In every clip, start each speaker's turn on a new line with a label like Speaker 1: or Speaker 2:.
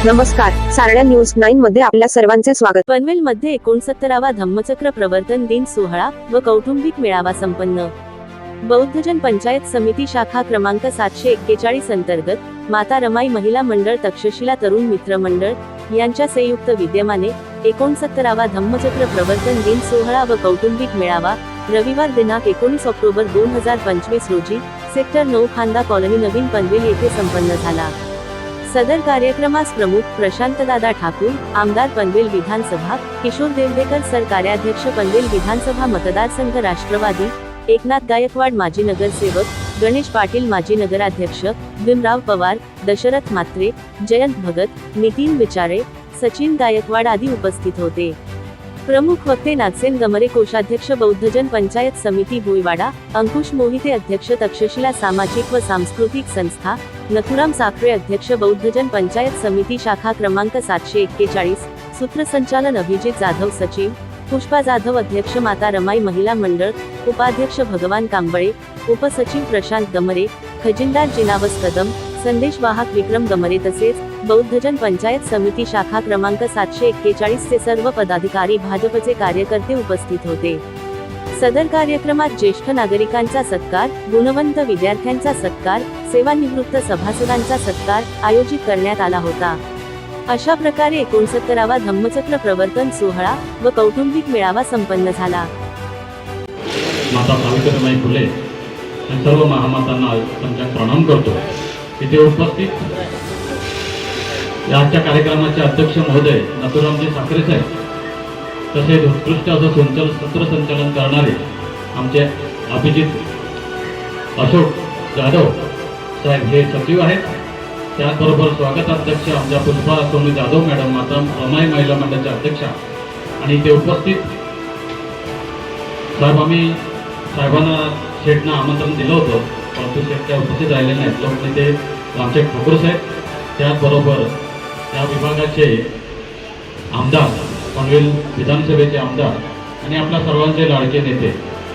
Speaker 1: नमस्कार, सारण्या न्यूज 9 मध्ये आपल्या सर्वांचे स्वागत।
Speaker 2: पनवेलमध्ये 69वा धम्मचक्र प्रवर्तन दिन सोहळा व कौटुंबिक मेळावा संपन्न। बौद्धजन पंचायत समिती शाखा क्रमांक 741 अंतर्गत माता रमाई महिला मंडळ तक्षशिला तरुण मित्र मंडळ यांच्या संयुक्त विद्यमाने 69वा धम्मचक्र प्रवर्तन दिन सोहळा व कौटुंबिक मेळावा रविवार दिनांक 19 ऑक्टोबर 2025 रोजी सेक्टर 9 खांदा कॉलनी नवीन पनवेल येथे संपन्न झाला। सदर कार्यक्रमास प्रमुख प्रशांतदादा ठाकूर, आमदार पनवेल विधानसभा, किशोर देवडेकर सर कार्याध्यक्ष पनवेल विधानसभा मतदारसंघ राष्ट्रवादी, एकनाथ गायकवाड माजी नगरसेवक, गणेश पाटील माजी नगराध्यक्ष, भीमराव पवार, दशरथ म्हात्रे, जयंत भगत, नितीन विचारे, सचिन गायकवाड आदी उपस्थित होते। प्रमुख वक्ते नागसेन गमरे कोषाध्यक्ष बौद्धजन पंचायत समिती भुईवाडा, अंकुश मोहिते अध्यक्ष तक्षशिला सामाजिक व सांस्कृतिक संस्था, नथुराम साखरे अध्यक्ष बौद्धजन पंचायत समिती शाखा क्रमांक 741, सूत्रसंचालन अभिजित जाधव सचिव, पुष्पा जाधव अध्यक्ष माता रमाई महिला मंडळ, उपाध्यक्ष भगवान कांबळे, उपसचिव प्रशांत गमरे, खजिनदार जिनावस कदम, संदेश वाहक विक्रम गमरे तसेच बौद्धजन पंचायत समिती शाखा क्रमांक 741 चे सर्व पदाधिकारी भाजपचे कार्यकर्ते उपस्थित होते। सदर कार्यक्रमात ज्येष्ठ नागरिकांचा सत्कार, गुणवंत विद्यार्थ्यांचा सत्कार, सेवानिवृत्त सभासदांचा सत्कार आयोजित करण्यात आला होता। अशा प्रकारे 69वा धम्मचक्र प्रवर्तन सोहळा व कौटुंबिक मेळावा संपन्न झाला।
Speaker 3: माता सावित्रीबाई फुले आणि सर्व महामातांना पंचांग प्रणाम करतो। इथे उपस्थित आजच्या कार्यक्रमाचे अध्यक्ष महोदय नथुरामजी साखरे साहेब, तसेच उत्कृष्ट असं सूत्रसंचालन करणारे आमचे अभिजित अशोक जाधव साहेब हे सचिव आहेत। त्याचबरोबर स्वागताध्यक्ष आमच्या पुष्पा सोनू जाधव मॅडम माता रमाई महिला मंडळाच्या अध्यक्षा आणि इथे उपस्थित साहेब, आम्ही साहेबांना शेठना आमंत्रण दिलं होतं, परंतु शेठ त्या उपस्थित राहिले नाहीत। लोकनेते आमचे ठाकूर साहेब, त्याचबरोबर या विभागाचे आमदार, पनवेल विधानसभेचे आमदार आणि आपल्या सर्वांचे लाडके नेते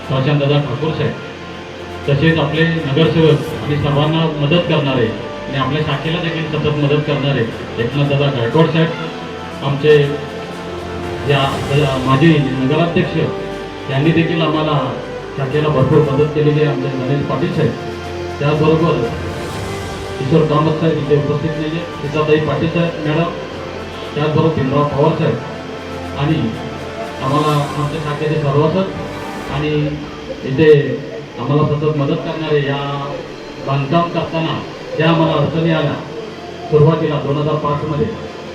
Speaker 3: प्रशांतदादा ठाकूर साहेब, तसेच आपले नगरसेवक आणि सर्वांना मदत करणारे आणि आपल्या शाखेला देखील सतत मदत करणारे एकनाथदादा गायकवाड साहेब, आमचे या माजी नगराध्यक्ष यांनी देखील आम्हाला शाखेला भरपूर मदत केलेली आहे, आमचे गणेश पाटील साहेब, त्याचबरोबर किशोर कामत साहेब इथे उपस्थित नाही आहे, सीताताई पाटील साहेब मॅडम, त्याचबरोबर भीमराव पवार साहेब आणि आम्हाला आमच्या शाखेचे सर्वसद आणि इथे आम्हाला सतत मदत करणारे, या बांधकाम करताना ज्या आम्हाला अडचणी आल्या सुरुवातीला 2005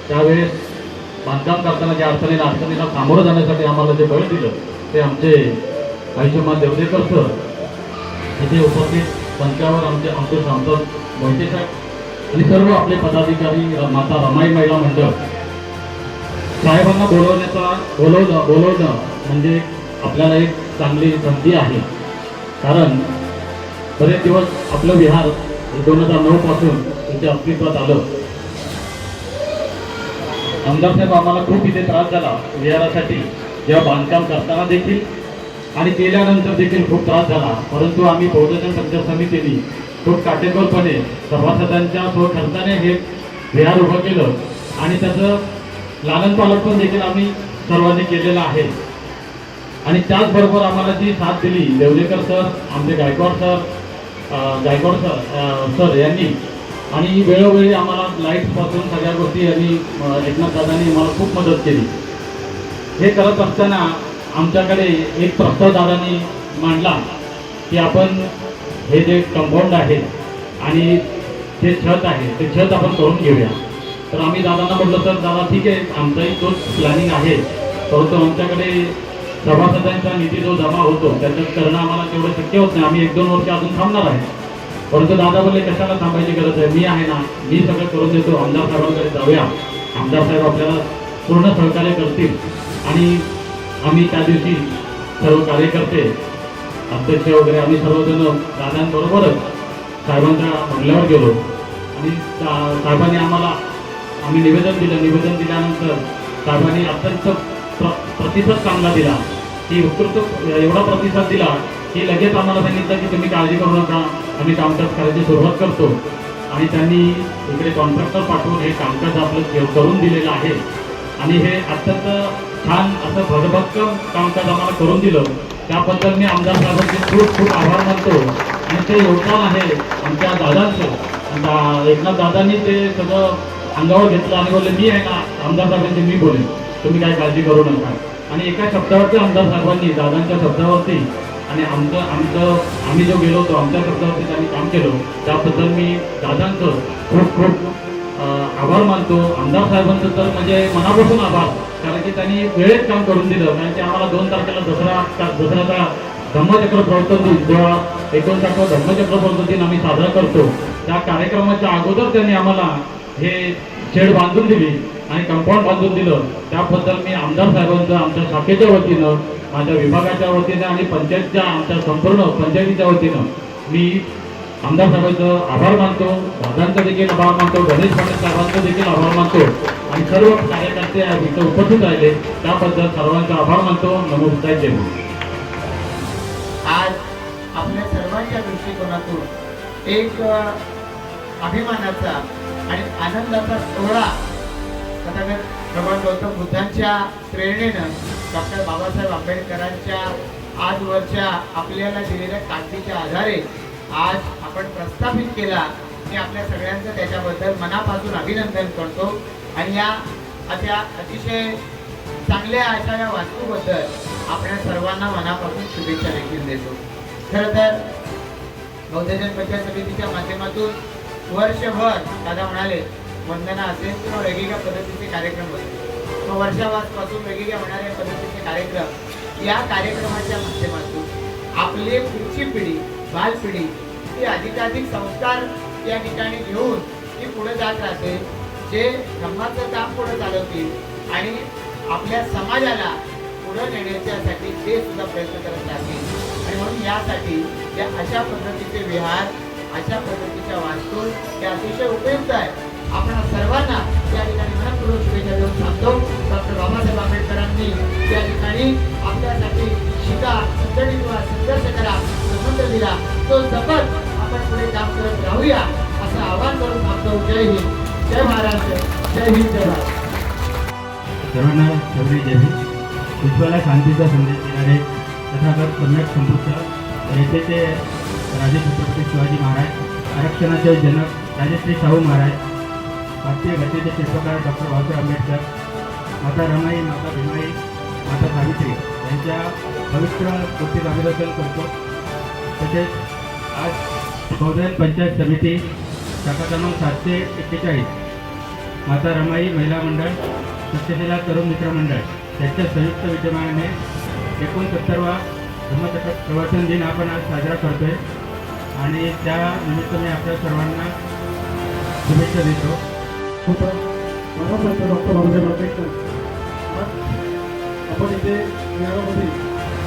Speaker 3: त्यावेळेस बांधकाम करताना ज्या अडचणीला सामोरं जाण्यासाठी आम्हाला जे बळ दिलं ते आमचे आयुष्यमान देवडेकर सर, इथे उपस्थित पंचावर आमचे अंकुश मोहिते साहेब आणि सर्व आपले पदाधिकारी, माता रमाई महिला मंडळ साहेबांना बोलवणं म्हणजे आपल्याला एक चांगली संधी आहे। कारण बरेच दिवस आपलं विहार 2009 पासून इथे अस्तित्वात आलं। आमदार साहेब आम्हाला खूप इथे त्रास झाला विहारासाठी, जेव्हा बांधकाम करताना देखील आणि केल्यानंतर देखील खूप त्रास झाला, परंतु आम्ही बौद्धजन पंचायत समितीने खूप काटेकोरपणे सभासदांच्या खर्चाने हे विहार उभं केलं आणि त्याचं लालन पालन पण देखील आम्ही सर्वांनी केलेलं आहे। आणि त्याचबरोबर आम्हाला जी साथ दिली देवडेकर सर, आमचे गायकवाड सर यांनी, आणि वेळोवेळी आम्हाला लाईटपासून सगळ्या गोष्टी यांनी एकनाथ दादांनी आम्हाला खूप मदत केली। हे करत असताना आमच्याकडे एक प्रस्ताव दादांनी मांडला की आपण हे जे कंपाऊंड आहे आणि ते छत आहे ते छत आपण करून घेऊया। तर आम्ही दादांना म्हटलं, तर दादा ठीक आहे, आमचाही तोच प्लॅनिंग आहे, परंतु आमच्याकडे सभासदांचा निधी जो जमा होतो त्याच्यात करणं आम्हाला तेवढं शक्य होत नाही, आम्ही 1-2 वर्ष अजून थांबणार आहे। परंतु दादा बोलले, कशाला थांबायची गरज आहे, मी आहे ना, मी सगळं करून देतो, आमदार साहेबांकडे जाऊया, आमदार साहेब आपल्याला पूर्ण सहकार्य करतील। आणि आम्ही त्या दिवशी सर्व कार्यकर्ते, अध्यक्ष वगैरे आम्ही सर्वजण दादांबरोबरच साहेबांच्या बंगल्यावर गेलो आणि साहेबांनी आम्ही निवेदन दिल्यानंतर साहेबांनी अत्यंत प्रतिसाद चांगला दिला, की उत्कृष्ट एवढा प्रतिसाद दिला की लगेच आम्हाला सांगितलं की तुम्ही काळजी करू नका, आम्ही कामकाज करायची सुरुवात करतो। आणि त्यांनी इकडे कॉन्ट्रॅक्टर पाठवून हे कामकाज आपलं करून दिलेलं आहे आणि हे अत्यंत छान असं भरभक्कम कामकाज आम्हाला करून दिलं. त्याबद्दल मी आमदार साहेबांचे खूप खूप आभार मानतो आणि ते योगदान आहे आमच्या दादांचं. एकनाथ दादांनी ते सगळं अंगावर घेतलं आणि बोलले मी आहे ना आमदार साहेबांचे मी बोलेन, तुम्ही काय काळजी करू नका. आणि एका शब्दावरती आमदार साहेबांनी दादांच्या शब्दावरती आणि आम्ही जो गेलो होतो आमच्या शब्दावरती त्यांनी काम केलं. त्याबद्दल मी दादांचं खूप खूप आभार मानतो. आमदार साहेबांचं तर म्हणजे मनापासून आभार, कारण की त्यांनी वेळेत काम करून दिलं. कारण की आम्हाला 2 तारखेला दसऱ्याचा धम्मचक्र प्रवर्तन दिन जेव्हा 29वा धम्मचक्र प्रवर्तन दिन आम्ही साजरा करतो, त्या कार्यक्रमाच्या अगोदर त्यांनी आम्हाला हे शेड बांधून दिली आणि कंपाऊंड बांधून दिलं. त्याबद्दल मी आमदार साहेबांचं आमच्या शाखेच्या वतीनं, माझ्या विभागाच्या वतीनं आणि पंचायतच्या आमच्या संपूर्ण पंचायतीच्या वतीनं मी आमदार साहेबांचं आभार मानतो. दादांचा देखील आभार मानतो, गणेश पाटील साहेबांचा देखील आभार मानतो आणि सर्व कार्यकर्ते इथं उपस्थित राहिले त्याबद्दल सर्वांचा आभार मानतो. नमस्कार, जय हिंद.
Speaker 4: आज आपल्या सर्वांच्या दृष्टिकोनातून एक अभिमानाचा आणि आनंदाचा सोहळा तथागत भगवान गौतम बुद्धांच्या प्रेरणेनं डॉक्टर बाबासाहेब आंबेडकरांच्या आजवरच्या आपल्याला दिलेल्या ताकदीच्या आधारे आज आपण प्रस्थापित केला. मी आपल्या सगळ्यांचं त्याच्याबद्दल मनापासून अभिनंदन करतो आणि या अशा अतिशय चांगल्या अशा या वास्तूबद्दल आपल्या सर्वांना मनापासून शुभेच्छा देखील देतो. खरं तर बौद्धजन पंचायत समितीच्या माध्यमातून वर्षभर दादा म्हणाले वंदना असेल किंवा वेगवेगळ्या पद्धतीचे कार्यक्रम होते, तो वर्षावासपासून वेगवेगळ्या होणाऱ्या पद्धतीचे कार्यक्रम, या कार्यक्रमाच्या माध्यमातून आपली पुढची पिढी बालपिढी ती अधिकाधिक संस्कार या ठिकाणी घेऊन ती पुढे जात राहते, जे धम्माचं काम पुढे चालवतील आणि आपल्या समाजाला पुढे नेण्याच्यासाठी ते सुद्धा प्रयत्न करत राहतील. आणि म्हणून यासाठी या अशा पद्धतीचे विहार, अशा पद्धतीच्या वास्तू हे अतिशय उपयुक्त आहे. आपण सर्वांना या ठिकाणी मनपूर्वक शुभेच्छा देऊन सांगतो. डॉक्टर बाबासाहेब आंबेडकरांनी या ठिकाणी आपल्यासाठी शिका, संघटित व्हा, संघर्ष करा जो मंत्र दिला, तो जपत आपण पुढे काम करत राहूया असं आवाहन करून सांगतो. जय हिंद, जय महाराष्ट्र, जय हिंद, जय भारत.
Speaker 3: सर्वांना सर्व जय हिंद. विश्वाला शांतीचा संदेश देणारे तथागत सम्यक संपुष्ट येथे ते राजे छत्रपती शिवाजी महाराज, आरक्षणाचे जनक राजश्री शाहू महाराज, भारतीय घटनेचे शिल्पकार डॉक्टर बाबासाहेब आंबेडकर, माता रमाई, माता भीमाई, माता सावित्री यांच्या पवित्र मूर्तीचं अभिवादन करतो. तसेच आज बौद्धजन पंचायत समिती शाखा क्रमांक 741 माता रमाई महिला मंडळ, सत्यशिला तरुण मित्र मंडळ यांच्या संयुक्त विद्यमानाने 69वा धम्मचक्र प्रवर्तन दिन आपण आज साजरा करतोय आणि त्या निमित्ताने आपल्या सर्वांना शुभेच्छा देतो.
Speaker 5: डॉक्टर बाबासाहेब आंबेडकर आपण इथे यामध्ये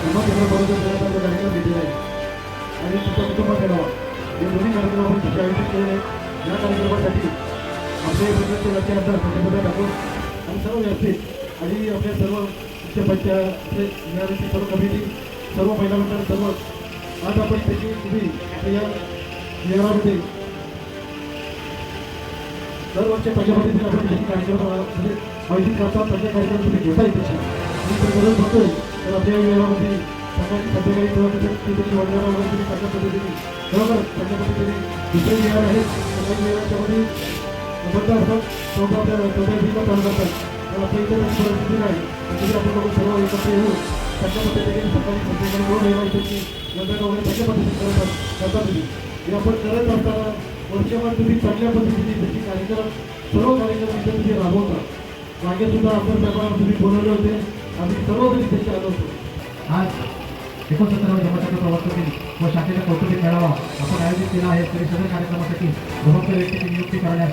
Speaker 5: धम्मचक्र प्रवर्तन कार्यक्रम घेतलेला आहे आणि तुमच्या कुटुंबात येणावा हे दोन्ही कार्यक्रम आपण तिथे आयोजित केलेले आहेत. या कार्यक्रमासाठी आपले प्रत्येक राज्य आमदार पंतप्रधान टाकून आणि सर्व व्यवस्थित आणि आपल्या सर्व मुख्य पंचायत जिल्ह्याची सर्व कमिटी, सर्व महिला मंडळ, सर्व आज आपण त्याची तुम्ही आपल्या या विहारामध्ये दरवर्षी पहिल्या पद्धतीने आपण त्याची कार्यक्रम म्हणजे आयोजित करतात. त्याच्या कार्यक्रम तुम्ही घेता येईल त्याची मी तर गरज बघतोय. तर आपल्या विहारामध्ये सकाळी संध्याकाळी त्याची वडगारा वगैरे तुम्ही चांगल्या पद्धतीने बरोबर चांगल्या पद्धतीने दुसरे विहार आहेत. सकाळी विहाराच्यामध्ये बंद असतात, तेव्हा आपल्या चौदा चालू करतात. तर आपल्या इतर परिस्थिती नाही, तिथे आपण लोक सर्व एकत्र येऊन चांगल्या पद्धतीने सकाळी संध्याकाळी दोन वेळा त्याची नंतर वगैरे चांगल्या पद्धतीने करतात तुम्ही. हे आपण करत असताना वर्षभर तुम्ही चांगल्या पद्धतीने त्याची कार्यक्रम सर्व कार्यक्रम इथे तुम्ही राबवता. मागे सुद्धा आपण साहेबांना तुम्ही बोलवले होते, आम्ही सर्वजणी त्याची आलो होतो.
Speaker 6: आज 69वा धम्मचक्र प्रवर्तन दिन व शाखेचा कौटुंबिक मेळावा आपण आयोजित केला आहे. तरी सदर कार्यक्रमासाठी जबाबदार व्यक्तीची नियुक्ती करण्यास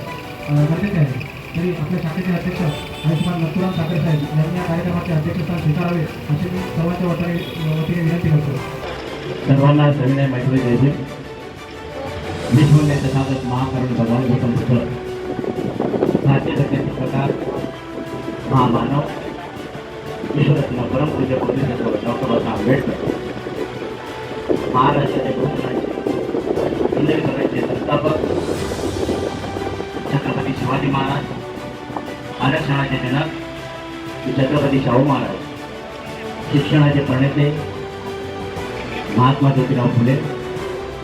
Speaker 6: गरजेचे आहे. तरी आपल्या शाखेचे अध्यक्ष आयुष्मान नथुराम ठाकरे साहेब यांनी या कार्यक्रमाचे अध्यक्षस्थान स्वीकारावे अशी मी सर्वांच्या वतीने विनंती करतो.
Speaker 3: सर्वांना सविनय मैत्री जय हिंद. विश्व में तथागत महाकरुण भगवान गौतम बुद्ध, भारतीय घटनेचे प्रकार महामानव, विश्वरत्न परमपूज्य बोधिसत्व डॉक्टर बाबासाहेब आंबेडकर, महाराष्ट्राचे हिंदवी समाजाचे संस्थापक छत्रपती शिवाजी महाराज, आरक्षणाचे जनक छत्रपती शाहू महाराज, शिक्षणाचे प्रणेते महात्मा ज्योतिराव फुले,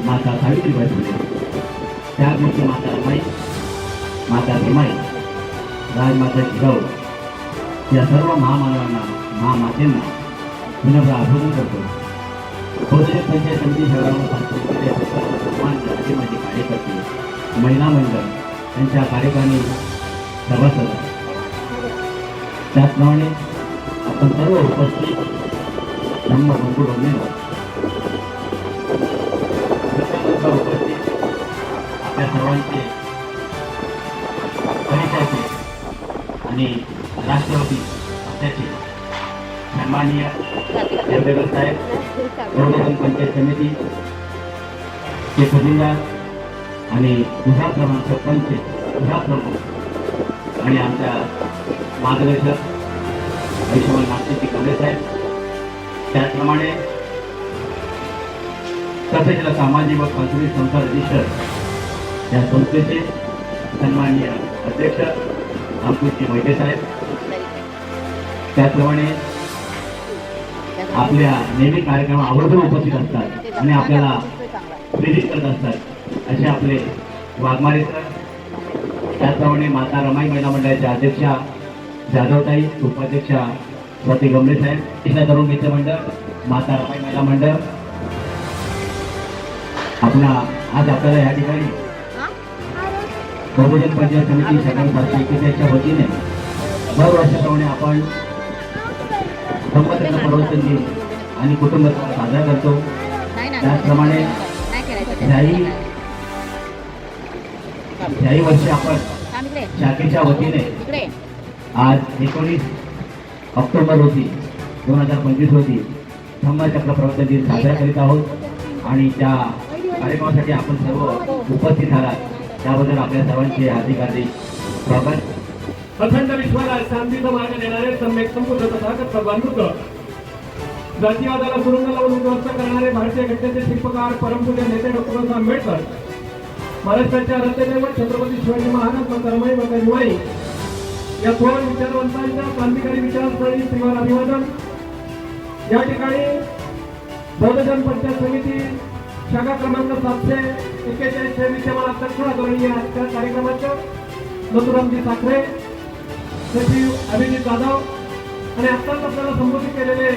Speaker 3: माता सावित्रीबाई फुले, त्याचमूर्ती माता रमाई, माता भीमाई, राजमाता जिजाऊ या सर्व महामानवांना, महामातेंना पुनः अभिवादन करतो. बहुजन पंचायत समिती शहरावर माझे कार्यकर्ते, महिला मंडळ यांच्या कार्यकारिणी सभासद, त्याचप्रमाणे आपण सर्व उपस्थित धम्मबंधू बनलेलो उपस्थित आपल्या सर्वांचे परिचयाचे आणि राष्ट्रवादी पक्षाचे सन्माननीय देवेकर साहेब, बहुजन पंचायत समिती चे खजिनदार आणि विभाग क्रमांक 56 विभाग प्रमुख आणि आमच्या मार्गदर्शक वैष्णव नागपूरची कमले साहेब, त्याचप्रमाणे तसेच सामाजिक व सांस्कृतिक संस्था रजिस्टर या संस्थेचे सन्माननीय अध्यक्ष अंकुशजी मोहिते साहेब, त्याचप्रमाणे आपल्या नेहमी कार्यक्रम आवर्जून उपस्थित असतात आणि आपल्याला प्रेरित करत असतात असे आपले वाघमारे सर, त्याचप्रमाणे माता रमाई महिला मंडळाच्या अध्यक्षा जाधवताई, उपाध्यक्षा स्वाती गमले साहेब, महिला तरुण मित्र मंडळ, माता रमाई महिला मंडळ. आज आपल्याला या ठिकाणी बहुजन पंचायत समिती सगळ्या 741च्या वतीने दरवर्षाप्रमाणे आपण धम्मचक्र प्रवर्तन दिन आणि कुटुंब साजरा करतो. त्याचप्रमाणे याही वर्षी आपण शाखेच्या वतीने आज 19 ऑक्टोबर रोजी 2025 रोजी धम्मचक्र प्रवर्तन दिन साजरा करीत आहोत आणि त्या कार्यक्रमासाठी आपण सर्व उपस्थित आहात त्याबद्दल आपल्या सर्वांचे हार्दिक स्वागत.
Speaker 5: अखंड विश्वाला शांतीचा मार्ग देणारे सम्यक संपूर्ण तथागत भगवान बुद्ध, जातीवादाला सुरुंग लावून उद्ध्वस्त करणारे भारतीय घटनेचे शिल्पकार परमपूज्य नेते डॉक्टर बाबासाहेब आंबेडकर, महाराष्ट्राच्या रत्नदेव छत्रपती शिवाजी महाराज, माता रमाई, माता भीमाई या थोर विचारवंतांच्या क्रांतिकारी विचारसरणी श्रीवार अभिवादन. या ठिकाणी बहुजन पंचायत समिती शाखा क्रमांक 741 विद्यमान अध्यक्ष आदरणीय आजच्या कार्यक्रमाचं मथुरामजी साखरे, सचिव अभिजित जाधव आणि आत्ताच आपल्याला संबोधित केलेले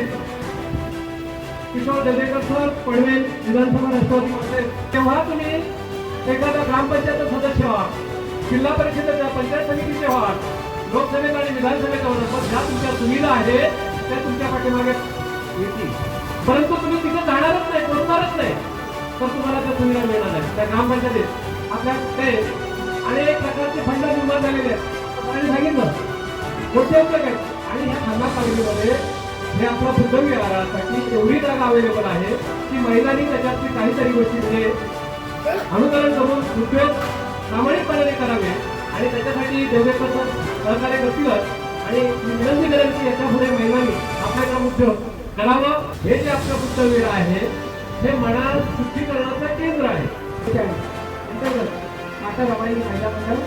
Speaker 5: किशोर देवेकर सर, पडवेल विधानसभा राष्ट्रवादी काँग्रेस. तेव्हा तुम्ही एखाद्या ग्रामपंचायत सदस्य व्हा, जिल्हा परिषदेच्या पंचायत समितीचे व्हा, लोकसभेत आणि विधानसभेत ज्या तुमच्या सुविधा आहेत त्या तुमच्या पाठीमागे येतील, परंतु तुम्ही तिथे जाणारच नाही, पोहोचणारच नाही, तर तुम्हाला त्या सुविधा मिळणार नाही. त्या ग्रामपंचायतीत आपल्याकडे अनेक प्रकारचे फंड निर्माण झालेले आहेत आणि सांगितलं मोठे उपयोग आहेत आणि ह्या खाना पालिकेमध्ये हे आपला बुद्ध विहारासाठी एवढी जागा अवेलेबल आहे की महिलांनी त्याच्यातली काहीतरी गोष्टी म्हणजे अनुकरण करून उद्योग प्रामाणिकपणे करावे आणि त्याच्यासाठी देवेकर सहकार्य करतीलच. आणि विनंती करेल की याच्यापुढे महिलांनी आपल्या काम उद्योग करावं. हे जे आपलं बुद्ध विहार आहे हे मना शुद्धीकरणाचं केंद्र आहे. माता रमाई महिला मंडळ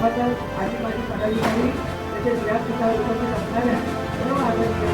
Speaker 5: आदिवासी पदाधिकारी तसेच व्यासपीठावर उपस्थित असणाऱ्या सर्व आदरणीय